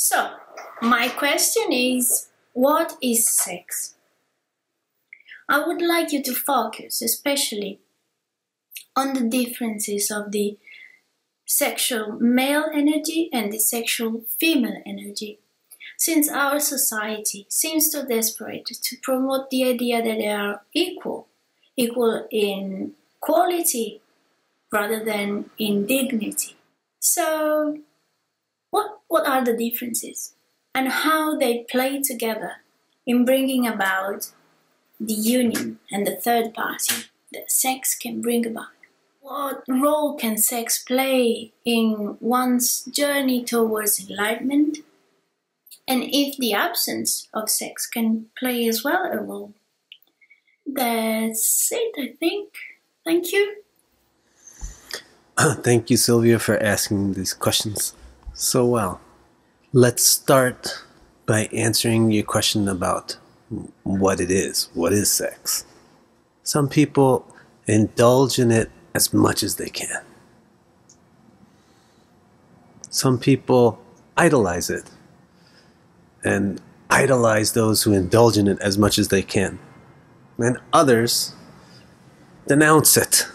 So, my question is, what is sex? I would like you to focus especially on the differences of the sexual male energy and the sexual female energy, since our society seems so desperate to promote the idea that they are equal in quality rather than in dignity. So, what are the differences and how they play together in bringing about the union and the third party that sex can bring about? What role can sex play in one's journey towards enlightenment? And if the absence of sex can play as well a role? That's it, I think. Thank you. Thank you, Sylvia, for asking these questions so well. Let's start by answering your question about what it is. What is sex? Some people indulge in it as much as they can. Some people idolize it and idolize those who indulge in it as much as they can. And others denounce it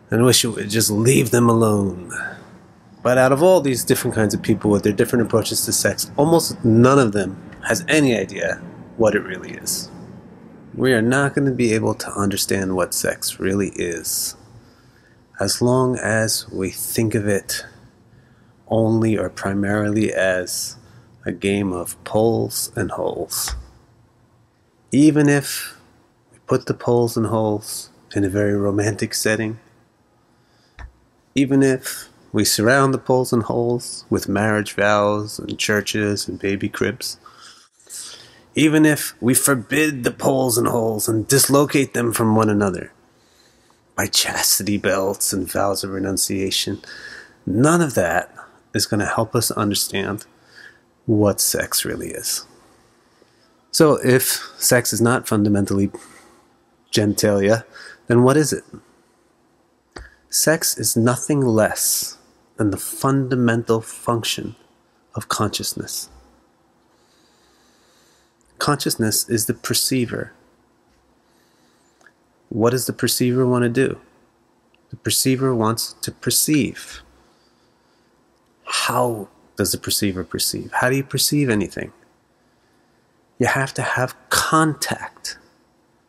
and wish it would just leave them alone. But out of all these different kinds of people with their different approaches to sex, almost none of them has any idea what it really is. We are not going to be able to understand what sex really is as long as we think of it only or primarily as a game of poles and holes. Even if we put the poles and holes in a very romantic setting, even if we surround the poles and holes with marriage vows and churches and baby cribs, even if we forbid the poles and holes and dislocate them from one another by chastity belts and vows of renunciation, none of that is going to help us understand what sex really is. So if sex is not fundamentally genitalia, then what is it? Sex is nothing less than the fundamental function of consciousness. Consciousness is the perceiver. What does the perceiver want to do? The perceiver wants to perceive. How does the perceiver perceive? How do you perceive anything? You have to have contact.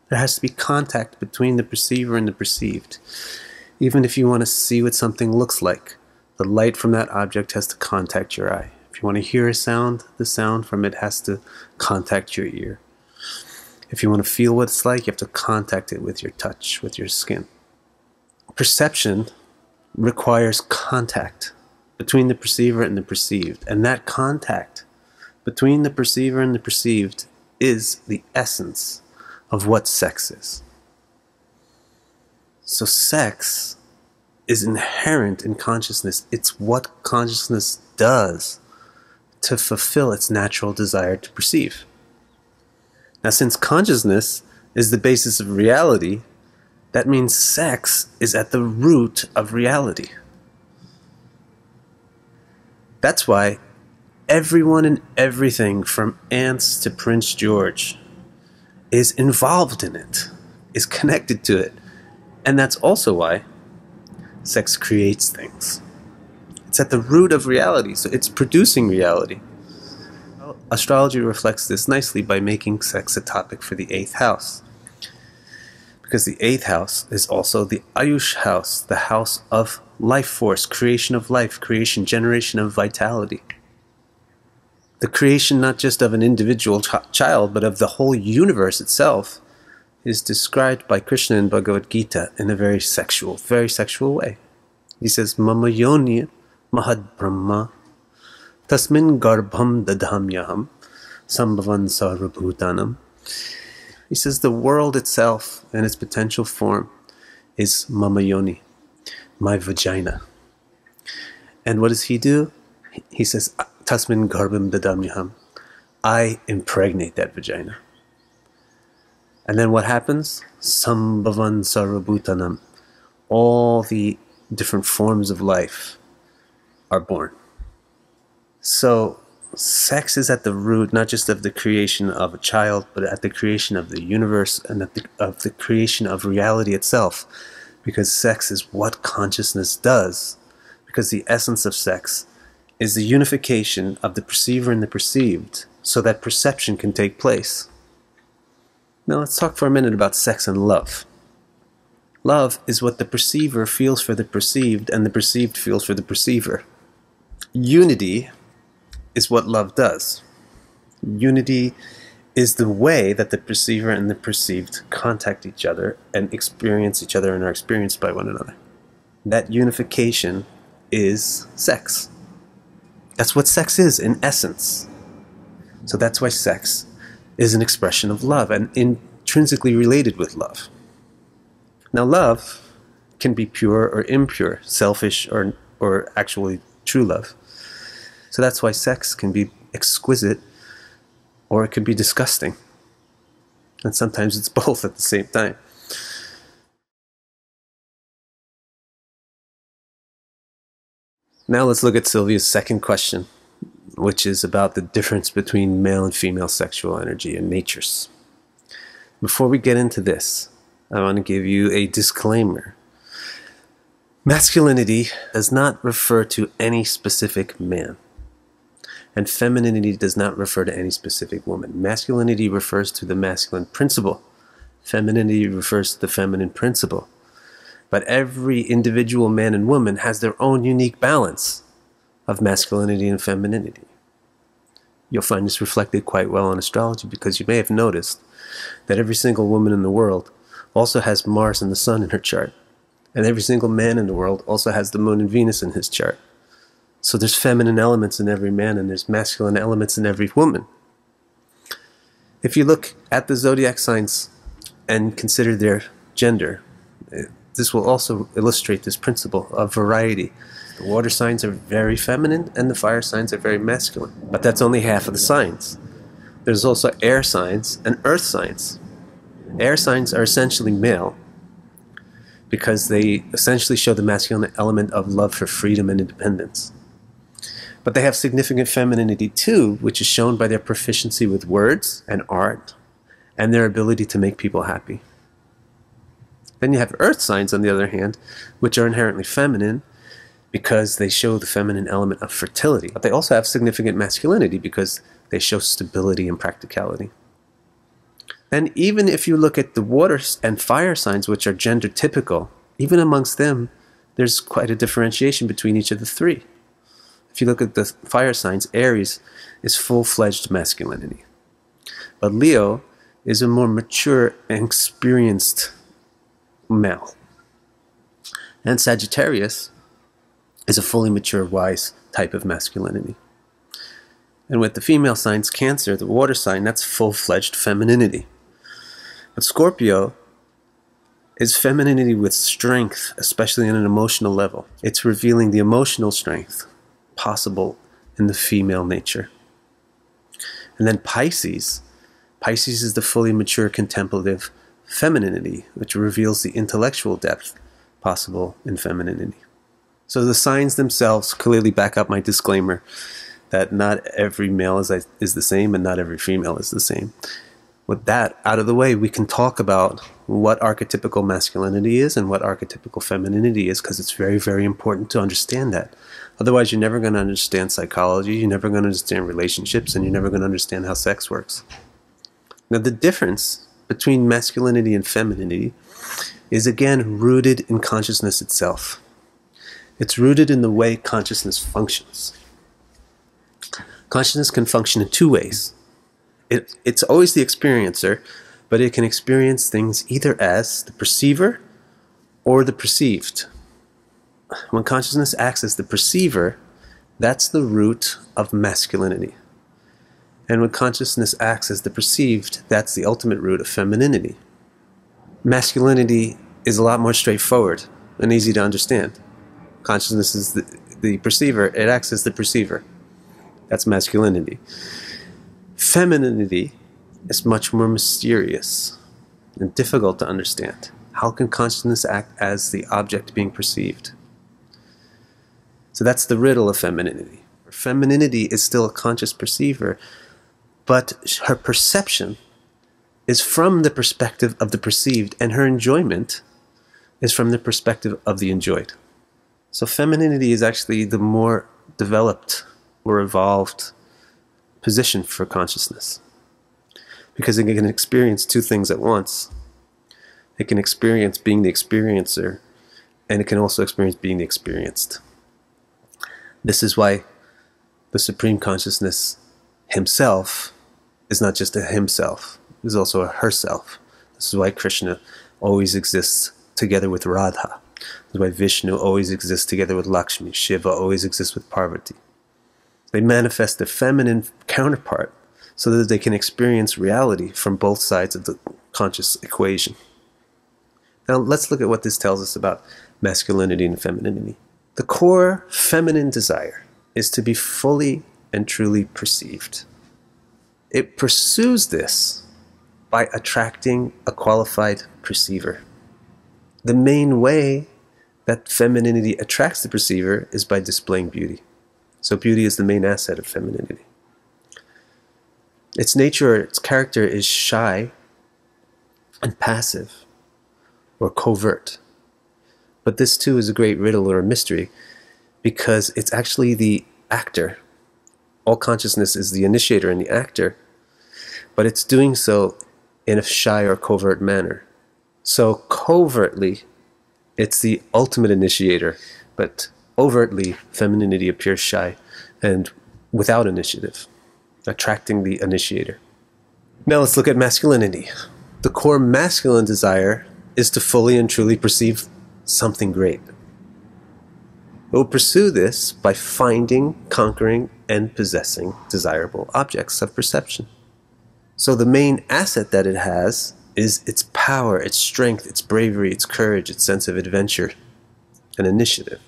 There has to be contact between the perceiver and the perceived. Even if you want to see what something looks like, the light from that object has to contact your eye. If you want to hear a sound, the sound from it has to contact your ear. If you want to feel what it's like, you have to contact it with your touch, with your skin. Perception requires contact between the perceiver and the perceived. And that contact between the perceiver and the perceived is the essence of what sex is. So sex is inherent in consciousness. It's what consciousness does to fulfill its natural desire to perceive. Now, since consciousness is the basis of reality, that means sex is at the root of reality. That's why everyone and everything from ants to Prince George is involved in it, is connected to it. And that's also why sex creates things. It's at the root of reality, so it's producing reality. Well, astrology reflects this nicely by making sex a topic for the 8th house. Because the 8th house is also the Ayush house, the house of life force, creation of life, creation, generation of vitality. The creation not just of an individual child, but of the whole universe itself, is described by Krishna in Bhagavad Gita in a very sexual way. He says, Mama yoni mahad brahma tasmin garbham dadhamyaham sambhavan sarvabhutanam. He says the world itself in its potential form is Mama yoni, my vagina. And what does he do? He says, Tasmin garbham dadhamyaham. I impregnate that vagina. And then what happens? Sambhavan sarvabhutanam. All the different forms of life are born. So sex is at the root not just of the creation of a child, but at the creation of the universe and of the creation of reality itself. Because sex is what consciousness does. Because the essence of sex is the unification of the perceiver and the perceived, so that perception can take place. Now let's talk for a minute about sex and love. Love is what the perceiver feels for the perceived, and the perceived feels for the perceiver. Unity is what love does. Unity is the way that the perceiver and the perceived contact each other and experience each other and are experienced by one another. That unification is sex. That's what sex is in essence. So that's why sex is an expression of love and intrinsically related with love. Now love can be pure or impure, selfish or actually true love. So that's why sex can be exquisite or it can be disgusting. And sometimes it's both at the same time. Now let's look at Sylvia's second question, which is about the difference between male and female sexual energy and natures. Before we get into this, I want to give you a disclaimer. Masculinity does not refer to any specific man, and femininity does not refer to any specific woman. Masculinity refers to the masculine principle. Femininity refers to the feminine principle. But every individual man and woman has their own unique balance of masculinity and femininity. You'll find this reflected quite well in astrology, because you may have noticed that every single woman in the world also has Mars and the Sun in her chart. And every single man in the world also has the Moon and Venus in his chart. So there's feminine elements in every man and there's masculine elements in every woman. If you look at the zodiac signs and consider their gender, this will also illustrate this principle of variety. The water signs are very feminine and the fire signs are very masculine. But that's only half of the signs. There's also air signs and earth signs. Air signs are essentially male because they essentially show the masculine element of love for freedom and independence. But they have significant femininity too, which is shown by their proficiency with words and art and their ability to make people happy. Then you have earth signs, on the other hand, which are inherently feminine because they show the feminine element of fertility. But they also have significant masculinity because they show stability and practicality. And even if you look at the water and fire signs, which are gender typical, even amongst them, there's quite a differentiation between each of the three. If you look at the fire signs, Aries is full-fledged masculinity. But Leo is a more mature and experienced male. And Sagittarius is a fully mature, wise type of masculinity. And with the female signs, Cancer, the water sign, that's full-fledged femininity. But Scorpio is femininity with strength, especially on an emotional level. It's revealing the emotional strength possible in the female nature. And then Pisces is the fully mature contemplative femininity, which reveals the intellectual depth possible in femininity. So the signs themselves clearly back up my disclaimer that not every male is the same and not every female is the same. With that out of the way, we can talk about what archetypical masculinity is and what archetypical femininity is, because it's very, very important to understand that. Otherwise, you're never going to understand psychology, you're never going to understand relationships, and you're never going to understand how sex works. Now, the difference between masculinity and femininity is again rooted in consciousness itself. It's rooted in the way consciousness functions. Consciousness can function in two ways. It's always the experiencer, but it can experience things either as the perceiver or the perceived. When consciousness acts as the perceiver, that's the root of masculinity. And when consciousness acts as the perceived, that's the ultimate root of femininity. Masculinity is a lot more straightforward and easy to understand. Consciousness is the perceiver, it acts as the perceiver. That's masculinity. Femininity is much more mysterious and difficult to understand. How can consciousness act as the object being perceived? So that's the riddle of femininity. Femininity is still a conscious perceiver, but her perception is from the perspective of the perceived, and her enjoyment is from the perspective of the enjoyed. So femininity is actually the more developed or evolved position for consciousness, because it can experience two things at once. It can experience being the experiencer, and it can also experience being the experienced. This is why the Supreme Consciousness himself is not just a himself, is also a herself. This is why Krishna always exists together with Radha. This is why Vishnu always exists together with Lakshmi. Shiva always exists with Parvati. They manifest the feminine counterpart so that they can experience reality from both sides of the conscious equation. Now let's look at what this tells us about masculinity and femininity. The core feminine desire is to be fully and truly perceived. It pursues this by attracting a qualified perceiver. The main way that femininity attracts the perceiver is by displaying beauty. So beauty is the main asset of femininity. Its nature, its character is shy and passive or covert. But this too is a great riddle or a mystery, because it's actually the actor. All consciousness is the initiator and the actor, but it's doing so in a shy or covert manner. So covertly, it's the ultimate initiator, but overtly, femininity appears shy and without initiative, attracting the initiator. Now let's look at masculinity. The core masculine desire is to fully and truly perceive something great. It will pursue this by finding, conquering, and possessing desirable objects of perception. So the main asset that it has is its power, its strength, its bravery, its courage, its sense of adventure and initiative.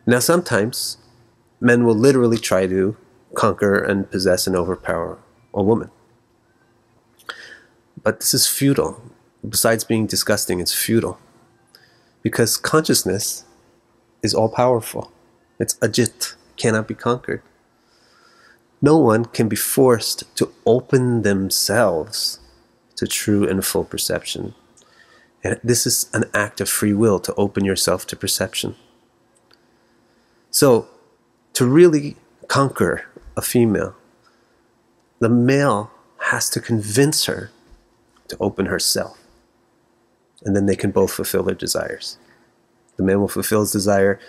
Now sometimes men will literally try to conquer and possess and overpower a woman. But this is futile. Besides being disgusting, it's futile. Because consciousness is all-powerful. It's ajit, cannot be conquered. No one can be forced to open themselves to true and full perception. And this is an act of free will, to open yourself to perception. So, to really conquer a female, the male has to convince her to open herself. And then they can both fulfill their desires. The man will fulfill his desire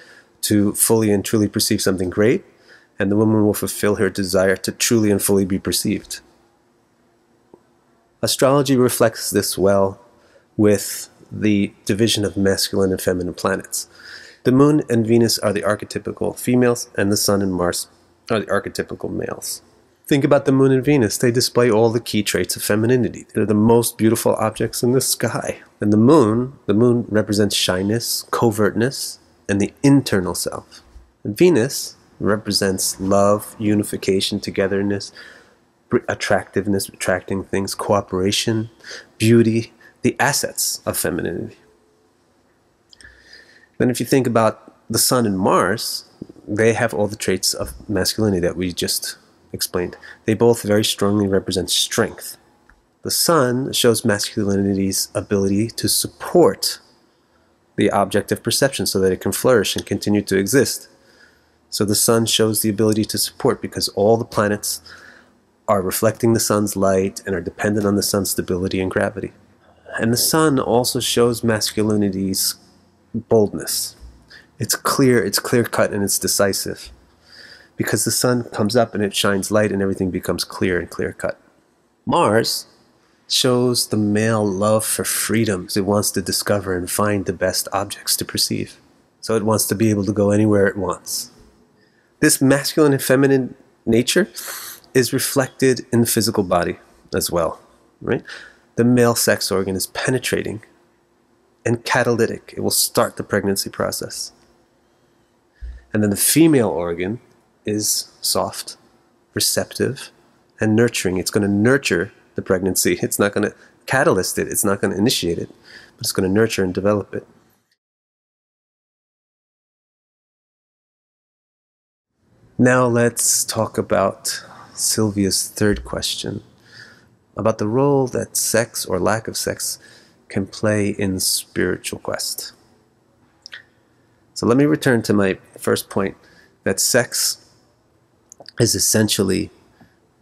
to fully and truly perceive something great, and the woman will fulfill her desire to truly and fully be perceived. Astrology reflects this well with the division of masculine and feminine planets. The moon and Venus are the archetypical females, and the sun and Mars are the archetypical males. Think about the moon and Venus. They display all the key traits of femininity. They're the most beautiful objects in the sky. And the moon represents shyness, covertness, and the internal self. And Venus represents love, unification, togetherness, attractiveness, attracting things, cooperation, beauty, the assets of femininity. Then if you think about the sun and Mars, they have all the traits of masculinity that we just explained. They both very strongly represent strength. The sun shows masculinity's ability to support the object of perception so that it can flourish and continue to exist. So the sun shows the ability to support because all the planets are reflecting the sun's light and are dependent on the sun's stability and gravity. And the sun also shows masculinity's boldness. It's clear-cut, and it's decisive. Because the sun comes up and it shines light and everything becomes clear and clear-cut. Mars shows the male love for freedom. It wants to discover and find the best objects to perceive. So it wants to be able to go anywhere it wants. This masculine and feminine nature is reflected in the physical body as well, right? The male sex organ is penetrating and catalytic. It will start the pregnancy process. And then the female organ is soft, receptive, and nurturing. It's going to nurture the pregnancy. It's not going to catalyst it. It's not going to initiate it, but it's going to nurture and develop it. Now let's talk about Sylvia's third question, about the role that sex or lack of sex can play in spiritual quest. So let me return to my first point, that sex is essentially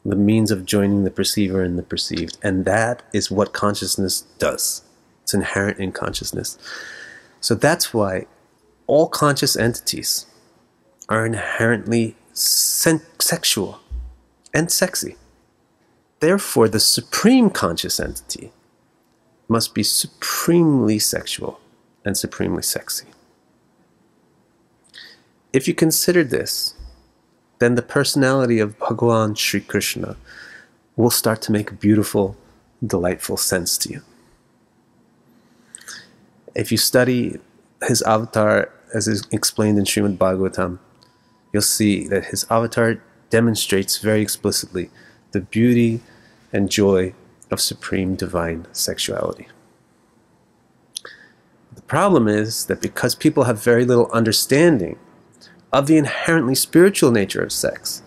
the means of joining the perceiver and the perceived, and that is what consciousness does. It's inherent in consciousness. So that's why all conscious entities are inherently sexual and sexy. Therefore, the supreme conscious entity must be supremely sexual and supremely sexy. If you consider this, then the personality of Bhagavān Sri Krishna will start to make beautiful, delightful sense to you. If you study his avatar, as is explained in Srimad Bhagavatam, you'll see that his avatar demonstrates very explicitly the beauty and joy of supreme divine sexuality. The problem is that because people have very little understanding of the inherently spiritual nature of sex,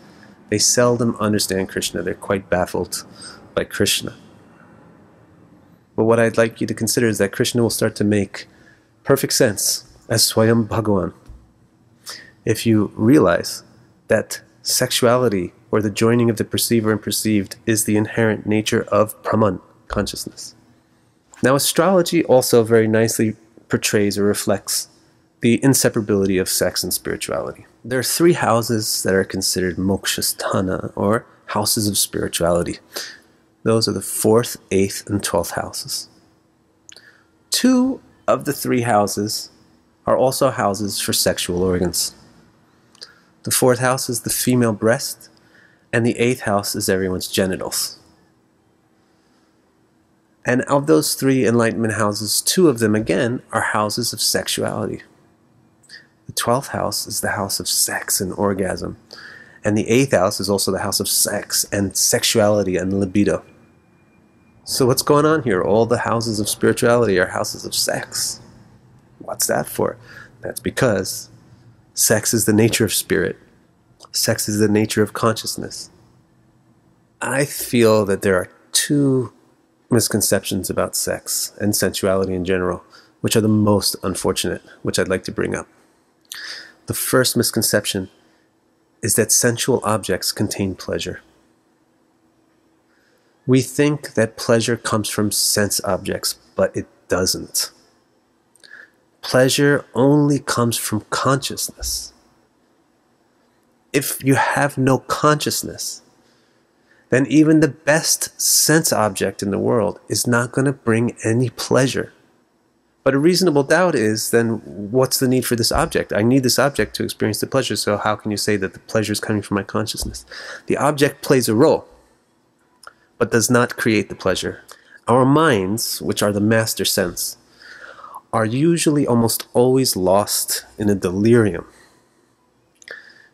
they seldom understand Krishna. They're quite baffled by Krishna. But what I'd like you to consider is that Krishna will start to make perfect sense as Swayam Bhagavan if you realize that sexuality, or the joining of the perceiver and perceived, is the inherent nature of Brahman consciousness. Now, astrology also very nicely portrays or reflects the inseparability of sex and spirituality. There are 3 houses that are considered mokshasthana, or houses of spirituality. Those are the 4th, 8th, and 12th houses. 2 of the 3 houses are also houses for sexual organs. The 4th house is the female breast, and the 8th house is everyone's genitals. And of those 3 enlightenment houses, 2 of them, again, are houses of sexuality. The 12th house is the house of sex and orgasm. And the 8th house is also the house of sex and sexuality and libido. So what's going on here? All the houses of spirituality are houses of sex. What's that for? That's because sex is the nature of spirit. Sex is the nature of consciousness. I feel that there are 2 misconceptions about sex and sensuality in general, which are the most unfortunate, which I'd like to bring up. The first misconception is that sensual objects contain pleasure. We think that pleasure comes from sense objects, but it doesn't. Pleasure only comes from consciousness. If you have no consciousness, then even the best sense object in the world is not going to bring any pleasure. But a reasonable doubt is, then what's the need for this object? I need this object to experience the pleasure, so how can you say that the pleasure is coming from my consciousness? The object plays a role, but does not create the pleasure. Our minds, which are the master sense, are usually almost always lost in a delirium.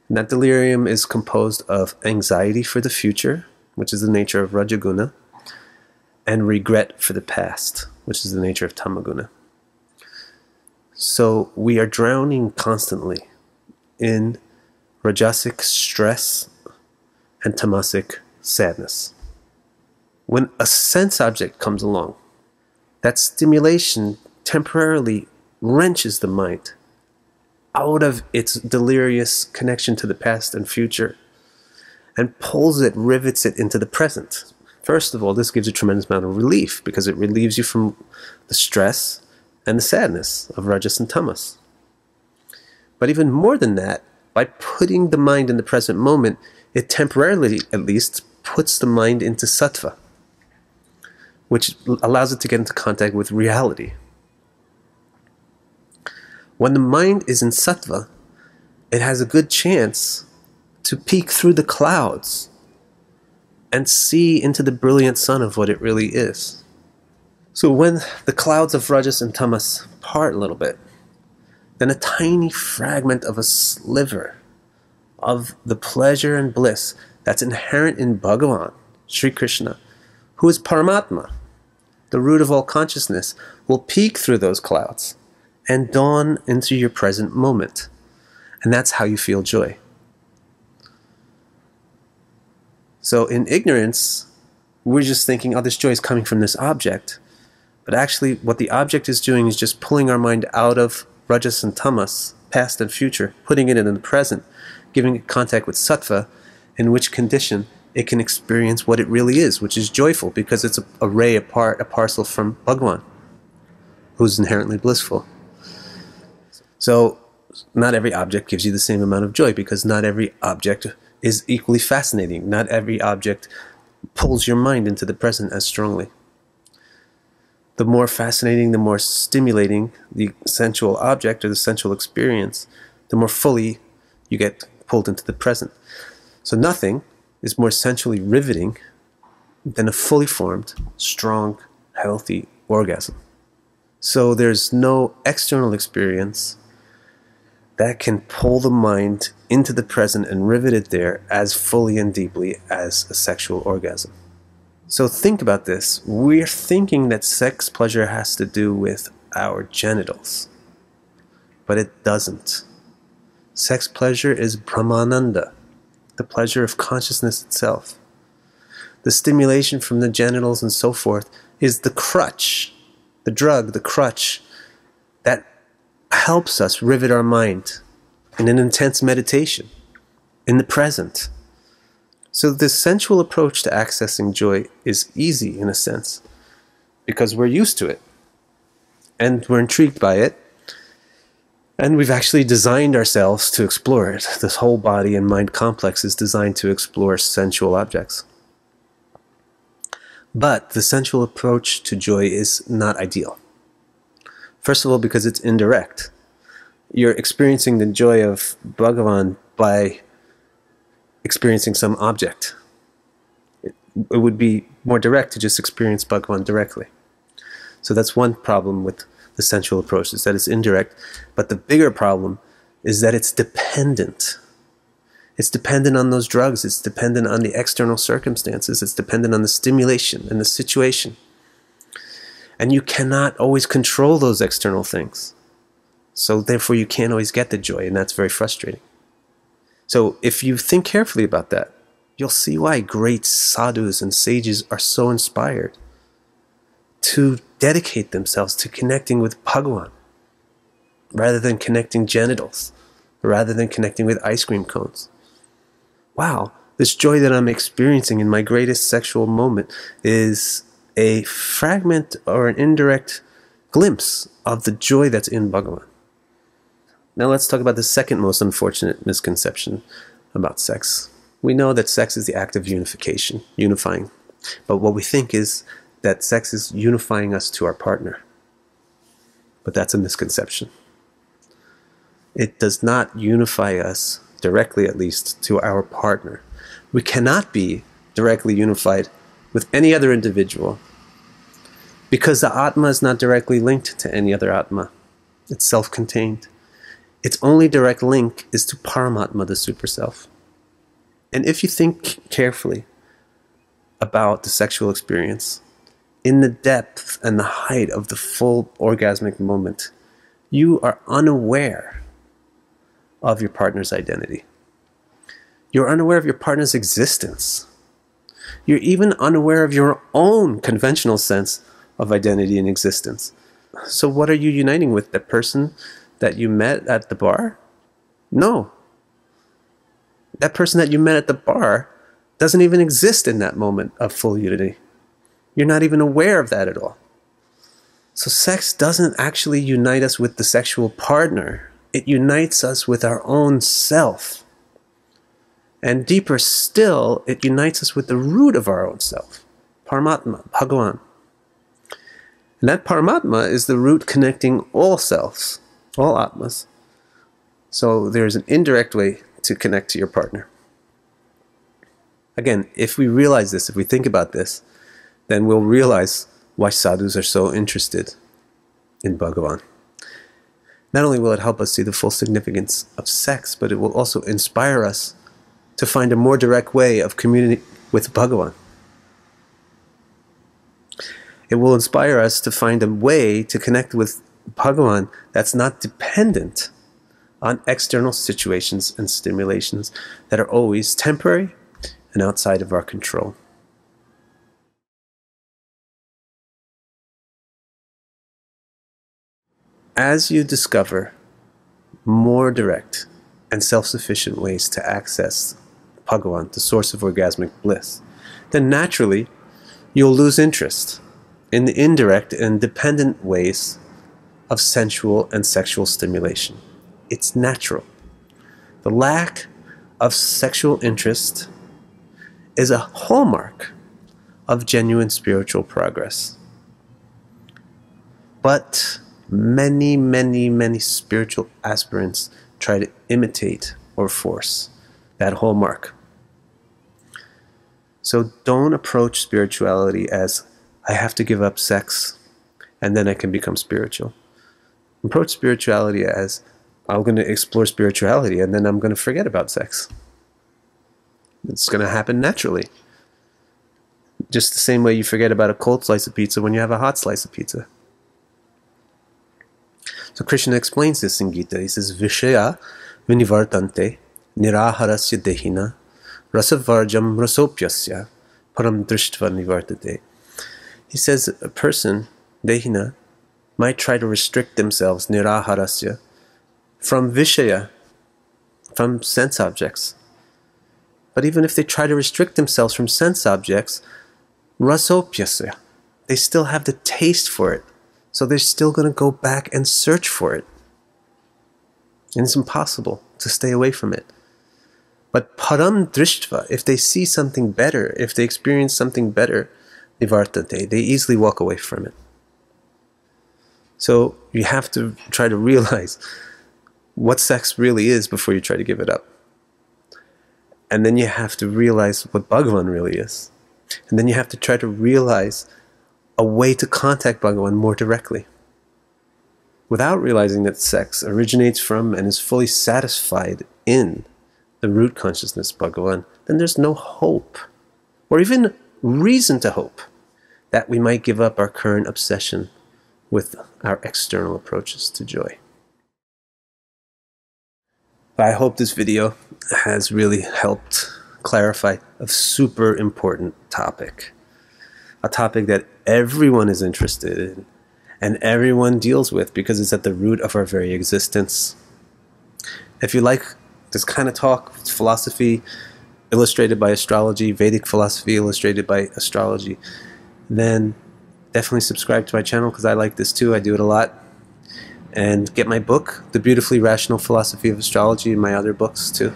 And that delirium is composed of anxiety for the future, which is the nature of Rajaguna, and regret for the past, which is the nature of Tamaguna. So we are drowning constantly in Rajasic stress and Tamasic sadness. When a sense object comes along, that stimulation temporarily wrenches the mind out of its delirious connection to the past and future and pulls it, rivets it into the present. First of all, this gives a tremendous amount of relief because it relieves you from the stress and the sadness of Rajas and Tamas. But even more than that, by putting the mind in the present moment, it temporarily, at least, puts the mind into sattva, which allows it to get into contact with reality. When the mind is in sattva, it has a good chance to peek through the clouds and see into the brilliant sun of what it really is. So when the clouds of Rajas and Tamas part a little bit, then a tiny fragment of a sliver of the pleasure and bliss that's inherent in Bhagavān, Sri Krishna, who is Paramatma, the root of all consciousness, will peek through those clouds and dawn into your present moment. And that's how you feel joy. So in ignorance, we're just thinking, oh, this joy is coming from this object. But actually, what the object is doing is just pulling our mind out of rajas and tamas, past and future, putting it in the present, giving it contact with sattva, in which condition it can experience what it really is, which is joyful, because it's a ray apart, a parcel from Bhagavān, who's inherently blissful. So not every object gives you the same amount of joy, because not every object is equally fascinating. Not every object pulls your mind into the present as strongly. The more fascinating, the more stimulating the sensual object or the sensual experience, the more fully you get pulled into the present. So nothing is more sensually riveting than a fully formed, strong, healthy orgasm. So there's no external experience that can pull the mind into the present and rivet it there as fully and deeply as a sexual orgasm. So think about this. We're thinking that sex pleasure has to do with our genitals, but it doesn't. Sex pleasure is Brahmananda, the pleasure of consciousness itself. The stimulation from the genitals and so forth is the crutch, the drug, the crutch that helps us rivet our mind in an intense meditation, in the present. So this sensual approach to accessing joy is easy in a sense, because we're used to it, and we're intrigued by it, and we've actually designed ourselves to explore it. This whole body and mind complex is designed to explore sensual objects. But the sensual approach to joy is not ideal. First of all, because it's indirect. You're experiencing the joy of Bhagavān by experiencing some object. It would be more direct to just experience Bhagavān directly. So that's one problem with the sensual approach, is that it's indirect. But the bigger problem is that it's dependent. It's dependent on those drugs. It's dependent on the external circumstances. It's dependent on the stimulation and the situation. And you cannot always control those external things. So therefore you can't always get the joy, and that's very frustrating. So if you think carefully about that, you'll see why great sadhus and sages are so inspired to dedicate themselves to connecting with Bhagavān, rather than connecting genitals, rather than connecting with ice cream cones. Wow, this joy that I'm experiencing in my greatest sexual moment is a fragment or an indirect glimpse of the joy that's in Bhagavān. Now let's talk about the second most unfortunate misconception about sex. We know that sex is the act of unification, unifying. But what we think is that sex is unifying us to our partner. But that's a misconception. It does not unify us, directly at least, to our partner. We cannot be directly unified with any other individual, because the Atma is not directly linked to any other Atma. It's self-contained. Its only direct link is to Paramatma, the Super Self. And if you think carefully about the sexual experience, in the depth and the height of the full orgasmic moment, you are unaware of your partner's identity. You're unaware of your partner's existence. You're even unaware of your own conventional sense of identity and existence. So what are you uniting with? The person that you met at the bar? No. That person that you met at the bar doesn't even exist in that moment of full unity. You're not even aware of that at all. So sex doesn't actually unite us with the sexual partner. It unites us with our own self. And deeper still, it unites us with the root of our own self, Paramatma, Bhagavān. And that Paramatma is the root connecting all selves, all Atmas. So there's an indirect way to connect to your partner. Again, if we realize this, if we think about this, then we'll realize why sadhus are so interested in Bhagavān. Not only will it help us see the full significance of sex, but it will also inspire us to find a more direct way of communicating with Bhagavān. It will inspire us to find a way to connect with Bhagavān that's not dependent on external situations and stimulations that are always temporary and outside of our control. As you discover more direct and self-sufficient ways to access Bhagavān, the source of orgasmic bliss, then naturally you'll lose interest in the indirect and dependent ways of sensual and sexual stimulation. It's natural. The lack of sexual interest is a hallmark of genuine spiritual progress. But many, many, many spiritual aspirants try to imitate or force that hallmark. So don't approach spirituality as, I have to give up sex and then I can become spiritual. Approach spirituality as, I'm going to explore spirituality and then I'm going to forget about sex. It's going to happen naturally. Just the same way you forget about a cold slice of pizza when you have a hot slice of pizza. So Krishna explains this in Gita. He says, Vishaya vinivartante niraharasya dehina rasavarjam rasopyasya param drishtva nivartate. He says a person, dehina, might try to restrict themselves, niraharasya, from vishaya, from sense objects. But even if they try to restrict themselves from sense objects, rasopyasya, they still have the taste for it. So they're still going to go back and search for it. And it's impossible to stay away from it. But param drishtva, if they see something better, if they experience something better, nivartate, they easily walk away from it. So you have to try to realize what sex really is before you try to give it up. And then you have to realize what Bhagavān really is. And then you have to try to realize a way to contact Bhagavān more directly. Without realizing that sex originates from and is fully satisfied in the root consciousness Bhagavān, then there's no hope, or even reason to hope, that we might give up our current obsession with our external approaches to joy. I hope this video has really helped clarify a super important topic. A topic that everyone is interested in and everyone deals with because it's at the root of our very existence. If you like this kind of talk, philosophy illustrated by astrology, Vedic philosophy illustrated by astrology, then definitely subscribe to my channel because I like this too. I do it a lot. And get my book, The Beautifully Rational Philosophy of Astrology, and my other books too.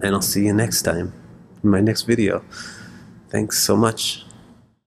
And I'll see you next time in my next video. Thanks so much.